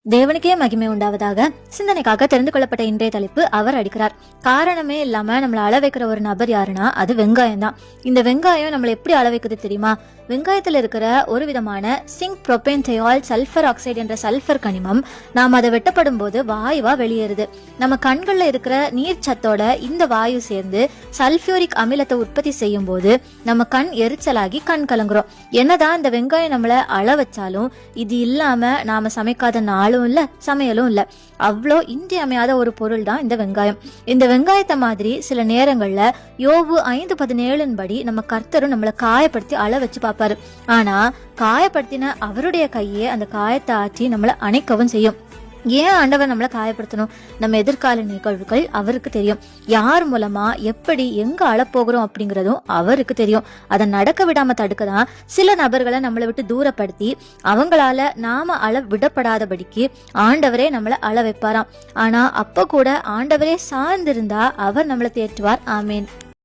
தேவனுக்கே மகிமை உண்டாவதாக. சிந்தனைக்காக தெரிந்து கொள்ளப்பட்ட இன்றைய தலைப்பு அவர் அடிக்கிறார். காரணமே இல்லாம நம்மளை அள வைக்கிற ஒரு நபர் யாருன்னா அது வெங்காயம் தான். இந்த வெங்காயம் நம்மளை எப்படி அள வைக்குது தெரியுமா? வெங்காயத்தில் இருக்கிற ஒரு விதமான சிங்க் புரோபேன்தயோல் சல்ஃபர் ஆக்சைடு என்ற சல்ஃபர் கனிமம் நாம் அதை வெட்டப்படும் போது வாயுவா வெளியேறுது. நம்ம கண்கள்ல இருக்கிற நீர் சத்தோட இந்த வாயு சேர்ந்து சல்ஃபியூரிக் அமிலத்தை உற்பத்தி செய்யும் போது நம்ம கண் எரிச்சலாகி கண் கலங்குறோம். என்னதான் இந்த வெங்காயம் நம்மளை அள வச்சாலும் இது இல்லாம நாம சமைக்காத நாளும் இல்ல, சமையலும் இல்ல. அவ்வளோ இன்றியமையாத ஒரு பொருள் தான் இந்த வெங்காயம். இந்த வெங்காயத்தை மாதிரி சில நேரங்கள்ல யோபு 5:17 படி நம்ம கர்த்தரும் நம்மளை காயப்படுத்தி அள வச்சு பார்ப்பாரு. ஆனா காயப்படுத்தின அவருடைய கையே அந்த காயத்தை ஆற்றி நம்மளை அணைக்கவும் செய்யும். ஏன் ஆண்டவர் நம்மளை காயப்படுத்தணும்? நம்ம எதிர்கால நிகழ்வுகள் அவருக்கு தெரியும். யார் மூலமா எப்படி எங்க அளப்போகிறோம் அப்படிங்கிறதும் அவருக்கு தெரியும். அதை நடக்க விடாம தடுக்கதான் சில நபர்களை நம்மளை விட்டு தூரப்படுத்தி அவங்களால நாம அள விடப்படாதபடிக்கு ஆண்டவரே நம்மளை அள வைப்பாராம். ஆனா அப்ப கூட ஆண்டவரே சார்ந்திருந்தா அவர் நம்மளை தேற்றுவார். ஆமேன்.